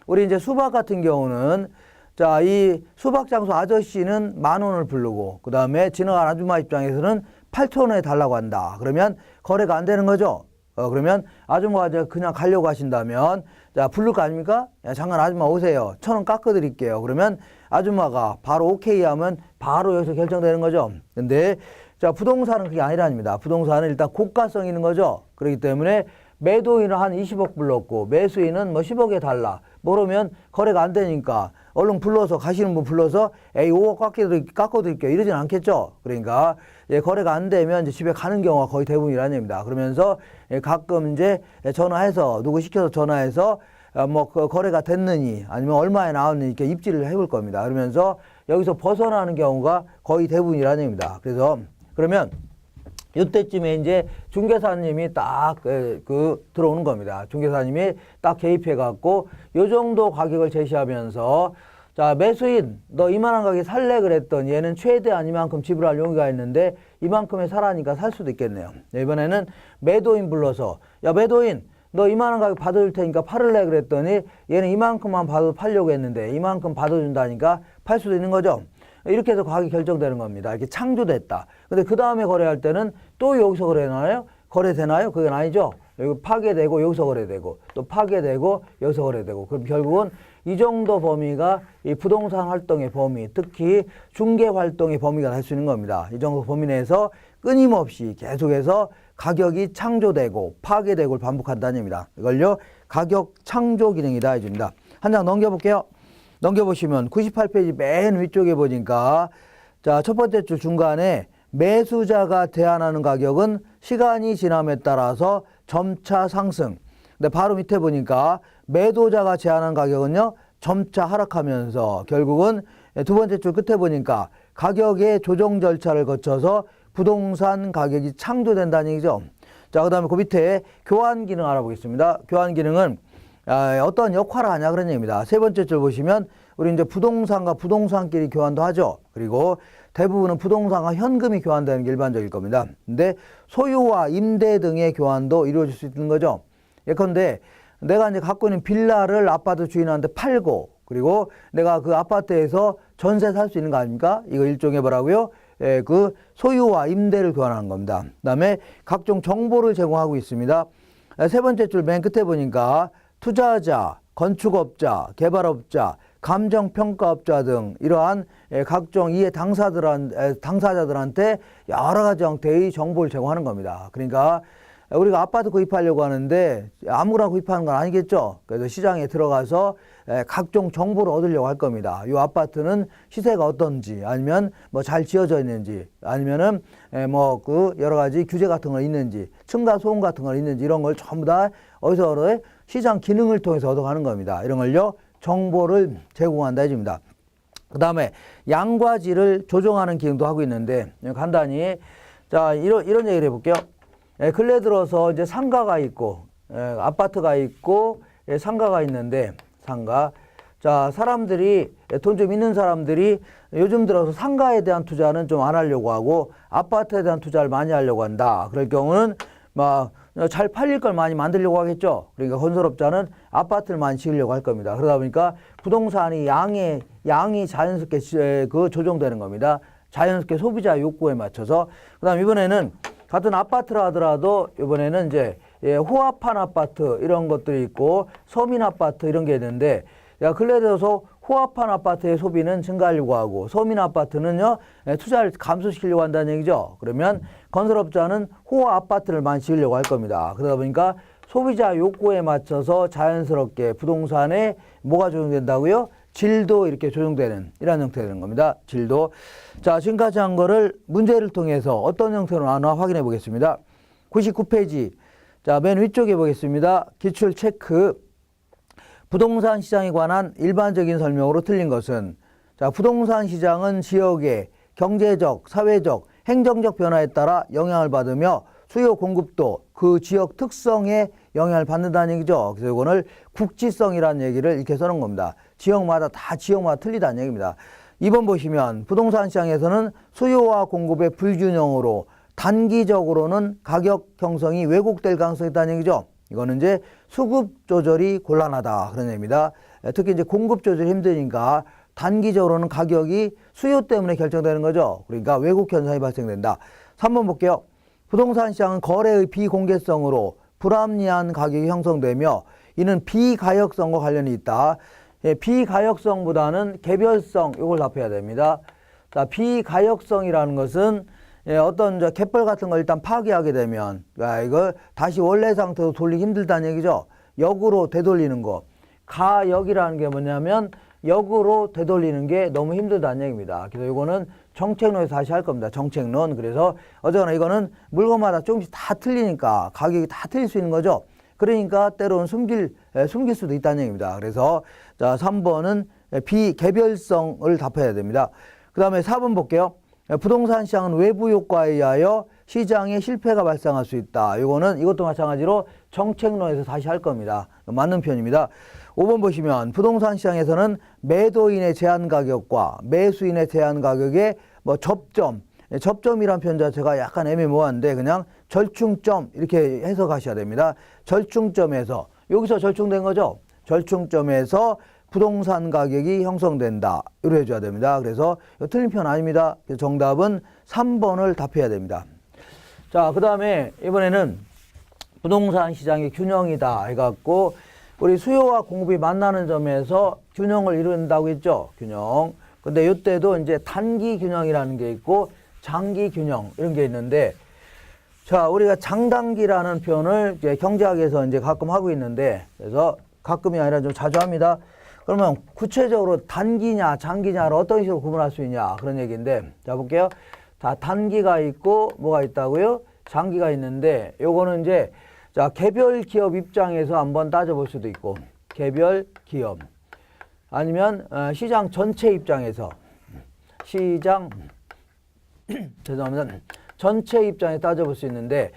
우리 이제 수박 같은 경우는 자, 이 수박 장수 아저씨는 10,000원을 부르고 그 다음에 지나간 아줌마 입장에서는 8,000원에 달라고 한다. 그러면 거래가 안 되는 거죠. 그러면 아줌마가 그냥 가려고 하신다면 자, 부를 거 아닙니까? 야, 잠깐 아줌마 오세요. 1,000원 깎아드릴게요. 그러면 아줌마가 바로 오케이 하면 바로 여기서 결정되는 거죠. 근데 자, 부동산은 그게 아니랍니다. 부동산은 일단 고가성이 있는 거죠. 그렇기 때문에 매도인은 한 20억 불렀고 매수인은 뭐 10억에 달라. 모르면 거래가 안 되니까 얼른 불러서 가시는 분 불러서 에이 5억 깎아드릴게요. 이러진 않겠죠. 그러니까 거래가 안 되면 이제 집에 가는 경우가 거의 대부분이라는 얘기입니다. 그러면서 가끔 이제 전화해서 누구 시켜서 전화해서 뭐 그 거래가 됐느니 아니면 얼마에 나왔느니 이렇게 입지를 해볼 겁니다. 그러면서 여기서 벗어나는 경우가 거의 대부분이라는 얘기입니다. 그래서 그러면 이때쯤에 이제 중개사님이 딱 들어오는 겁니다. 중개사님이 딱 개입해 갖고 요 정도 가격을 제시하면서 자, 매수인 너 이만한 가격에 살래 그랬더니 얘는 최대한 이만큼 지불할 용의가 있는데 이만큼에 사라니까 살 수도 있겠네요. 이번에는 매도인 불러서 야, 매도인 너 이만한 가격 받아줄 테니까 팔을래 그랬더니 얘는 이만큼만 받아도 팔려고 했는데 이만큼 받아준다니까 팔 수도 있는 거죠. 이렇게 해서 가격이 결정되는 겁니다. 이렇게 창조됐다. 근데 그 다음에 거래할 때는 또 여기서 거래되나요? 거래되나요? 그건 아니죠. 여기 파괴되고 여기서 거래되고 또 파괴되고 여기서 거래되고 그럼 결국은 이 정도 범위가 이 부동산 활동의 범위, 특히 중개 활동의 범위가 될 수 있는 겁니다. 이 정도 범위 내에서 끊임없이 계속해서 가격이 창조되고 파괴되고를 반복한다는 얘기입니다. 이걸요. 가격 창조 기능이다 해줍니다. 한 장 넘겨볼게요. 넘겨보시면 98페이지 맨 위쪽에 보니까 자, 첫 번째 줄 중간에 매수자가 제한하는 가격은 시간이 지남에 따라서 점차 상승. 근데 바로 밑에 보니까 매도자가 제한하는 가격은요 점차 하락하면서 결국은 두 번째 줄 끝에 보니까 가격의 조정 절차를 거쳐서 부동산 가격이 창조된다는 얘기죠. 자, 그 다음에 그 밑에 교환 기능 알아보겠습니다. 교환 기능은 어떤 역할을 하냐 그런 얘기입니다. 세 번째 줄 보시면 우리 이제 부동산과 부동산끼리 교환도 하죠. 그리고 대부분은 부동산과 현금이 교환되는 게 일반적일 겁니다. 근데 소유와 임대 등의 교환도 이루어질 수 있는 거죠. 예컨대 내가 이제 갖고 있는 빌라를 아파트 주인한테 팔고 그리고 내가 그 아파트에서 전세 살 수 있는 거 아닙니까? 이거 일종의 뭐라고요? 그 소유와 임대를 교환하는 겁니다. 그 다음에 각종 정보를 제공하고 있습니다. 세 번째 줄 맨 끝에 보니까 투자자, 건축업자, 개발업자, 감정평가업자 등 이러한 각종 이해 당사자들한테 여러 가지 형태의 정보를 제공하는 겁니다. 그러니까 우리가 아파트 구입하려고 하는데 아무나 구입하는 건 아니겠죠. 그래서 시장에 들어가서 각종 정보를 얻으려고 할 겁니다. 이 아파트는 시세가 어떤지 아니면 뭐 잘 지어져 있는지 아니면은 뭐 그 여러 가지 규제 같은 거 있는지 층간 소음 같은 거 있는지 이런 걸 전부 다 어디서 시장 기능을 통해서 얻어가는 겁니다. 이런 걸요 정보를 제공한다 해줍니다. 그 다음에 양과 질을 조정하는 기능도 하고 있는데 간단히 자 이런 얘기를 해볼게요. 근래 들어서 이제 상가가 있고 아파트가 있고 상가가 있는데 상가 자 사람들이 돈 좀 있는 사람들이 요즘 들어서 상가에 대한 투자는 좀 안 하려고 하고 아파트에 대한 투자를 많이 하려고 한다. 그럴 경우는 막 잘 팔릴 걸 많이 만들려고 하겠죠. 그러니까 건설업자는 아파트를 많이 지으려고 할 겁니다. 그러다 보니까 부동산이 양이 자연스럽게 조정되는 겁니다. 자연스럽게 소비자 욕구에 맞춰서. 그다음 이번에는 같은 아파트라 하더라도 이번에는 이제 호합한 아파트 이런 것들이 있고 서민 아파트 이런 게 있는데 근래 들어서 호합한 아파트의 소비는 증가하려고 하고 서민 아파트는요 투자를 감소시키려고 한다는 얘기죠. 그러면 건설업자는 호화 아파트를 많이 지으려고 할 겁니다. 그러다 보니까 소비자 욕구에 맞춰서 자연스럽게 부동산에 뭐가 조정된다고요? 질도 이렇게 조정되는 이런 형태가 되는 겁니다. 질도. 자, 지금까지 한 거를 문제를 통해서 어떤 형태로 나누나 확인해 보겠습니다. 99페이지. 자, 맨 위쪽에 보겠습니다. 기출 체크. 부동산 시장에 관한 일반적인 설명으로 틀린 것은, 자, 부동산 시장은 지역의 경제적, 사회적, 행정적 변화에 따라 영향을 받으며 수요 공급도 그 지역 특성에 영향을 받는다는 얘기죠. 그래서 이거를 국지성이라는 얘기를 이렇게 써놓은 겁니다. 지역마다 틀리다는 얘기입니다. 2번 보시면 부동산 시장에서는 수요와 공급의 불균형으로 단기적으로는 가격 형성이 왜곡될 가능성이 있다는 얘기죠. 이거는 이제 수급 조절이 곤란하다 그런 얘기입니다. 특히 이제 공급 조절이 힘드니까 단기적으로는 가격이 수요 때문에 결정되는 거죠. 그러니까 왜곡 현상이 발생된다. 3번 볼게요. 부동산 시장은 거래의 비공개성으로 불합리한 가격이 형성되며 이는 비가역성과 관련이 있다. 비가역성보다는 개별성, 이걸 답해야 됩니다. 자, 비가역성이라는 것은 어떤 갯벌 같은 걸 일단 파괴하게 되면 이걸 다시 원래 상태로 돌리기 힘들다는 얘기죠. 역으로 되돌리는 거. 가역이라는 게 뭐냐면 역으로 되돌리는 게 너무 힘들다는 얘기입니다. 그래서 이거는 정책론에서 다시 할 겁니다. 정책론. 그래서 어쨌거나 이거는 물건마다 조금씩 다 틀리니까 가격이 다 틀릴 수 있는 거죠. 그러니까 때로는 숨길 수도 있다는 얘기입니다. 그래서 자, 3번은 비개별성을 답해야 됩니다. 그 다음에 4번 볼게요. 부동산 시장은 외부 효과에 의하여 시장에 실패가 발생할 수 있다. 이것도 마찬가지로 정책론에서 다시 할 겁니다. 맞는 편입니다. 5번 보시면 부동산 시장에서는 매도인의 제한 가격과 매수인의 제한 가격의 접점이란 표현 자체가 약간 애매모호한데 그냥 절충점 이렇게 해석하셔야 됩니다. 절충점에서, 여기서 절충된 거죠. 절충점에서 부동산 가격이 형성된다. 이렇게 해줘야 됩니다. 그래서 틀린 편 아닙니다. 정답은 3번을 답해야 됩니다. 자, 그 다음에 이번에는 부동산 시장의 균형이다 해갖고 우리 수요와 공급이 만나는 점에서 균형을 이룬다고 했죠. 균형. 근데 이때도 이제 단기 균형이라는 게 있고 장기 균형 이런 게 있는데, 자, 우리가 장단기라는 표현을 이제 경제학에서 이제 가끔 하고 있는데, 그래서 가끔이 아니라 좀 자주 합니다. 그러면 구체적으로 단기냐 장기냐를 어떤 식으로 구분할 수 있냐 그런 얘기인데, 자 볼게요. 자, 단기가 있고 뭐가 있다고요? 장기가 있는데, 요거는 이제 자, 개별 기업 입장에서 한번 따져볼 수도 있고, 개별 기업 아니면 시장 전체 입장에서 죄송합니다. 전체 입장에 따져볼 수 있는데,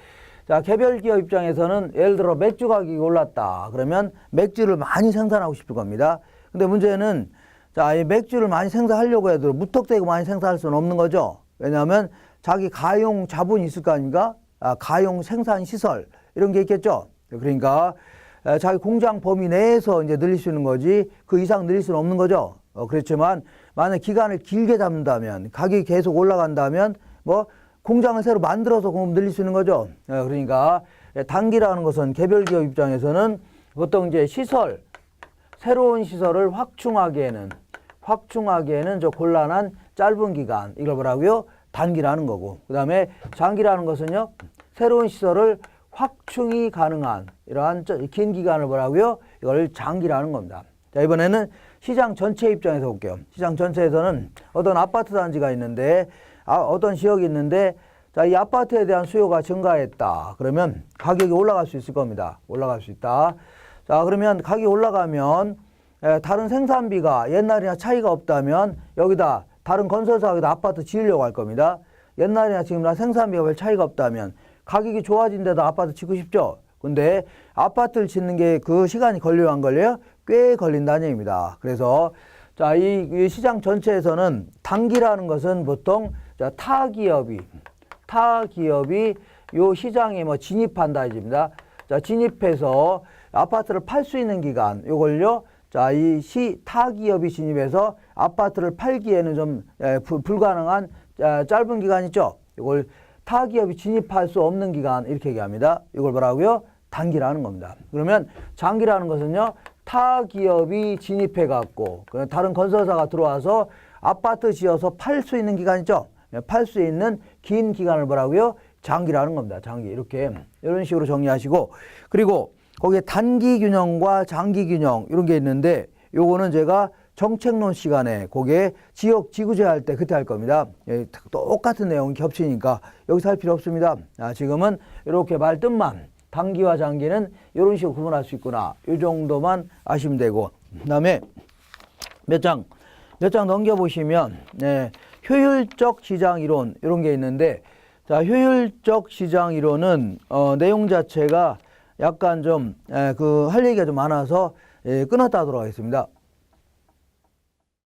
자, 개별 기업 입장에서는 예를 들어 맥주 가격이 올랐다. 그러면 맥주를 많이 생산하고 싶을 겁니다. 근데 문제는 자, 이 맥주를 많이 생산하려고 해도 무턱대고 많이 생산할 수는 없는 거죠. 왜냐하면 자기 가용 자본이 있을 거 아닙니까? 가용 생산 시설 이런 게 있겠죠. 그러니까 자기 공장 범위 내에서 이제 늘릴 수 있는 거지 그 이상 늘릴 수는 없는 거죠. 그렇지만 만약 기간을 길게 잡는다면, 가격이 계속 올라간다면 뭐 공장을 새로 만들어서 공급 늘릴 수 있는 거죠. 그러니까 단기라는 것은 개별 기업 입장에서는 보통 이제 새로운 시설을 확충하기에는 좀 곤란한 짧은 기간, 이걸 뭐라고요? 단기라는 거고, 그 다음에 장기라는 것은요, 새로운 시설을 확충이 가능한 이러한 긴 기간을 뭐라고요? 이걸 장기라는 겁니다. 자, 이번에는 시장 전체 입장에서 볼게요. 시장 전체에서는 어떤 아파트 단지가 있는데, 어떤 지역이 있는데, 자, 이 아파트에 대한 수요가 증가했다. 그러면 가격이 올라갈 수 있을 겁니다. 올라갈 수 있다. 자, 그러면 가격이 올라가면 다른 생산비가 옛날이나 차이가 없다면 여기다 다른 건설사가 여기다 아파트 지으려고 할 겁니다. 옛날이나 지금이나 생산비가 별 차이가 없다면 가격이 좋아진 데도 아파트 짓고 싶죠. 근데 아파트를 짓는 게 그 시간이 걸려요, 안 걸려요? 꽤 걸린다는 얘기입니다. 그래서 자, 이 시장 전체에서는 단기라는 것은 보통 자, 타 기업이 요 시장에 뭐 진입한다 이집니다. 자, 진입해서 아파트를 팔 수 있는 기간, 요걸요. 자, 타 기업이 진입해서 아파트를 팔기에는 좀 불가능한 짧은 기간 있죠. 이걸 타 기업이 진입할 수 없는 기간 이렇게 얘기합니다. 이걸 뭐라고요? 단기라는 겁니다. 그러면 장기라는 것은요, 타 기업이 진입해 갖고 다른 건설사가 들어와서 아파트 지어서 팔 수 있는 기간 있죠. 팔 수 있는 긴 기간을 뭐라고요? 장기라는 겁니다. 장기. 이렇게 이런 식으로 정리하시고, 그리고 거기에 단기 균형과 장기 균형 이런 게 있는데, 요거는 제가 정책론 시간에 거기에 지구제 할 때 그때 할 겁니다. 똑같은 내용이 겹치니까 여기서 할 필요 없습니다. 지금은 이렇게 말뜻만 단기와 장기는 이런 식으로 구분할 수 있구나. 이 정도만 아시면 되고, 그다음에 몇 장 넘겨보시면, 네, 효율적 시장 이론 이런 게 있는데, 자, 효율적 시장 이론은 내용 자체가 약간 좀 할 얘기가 좀 많아서 끊었다 하도록 하겠습니다.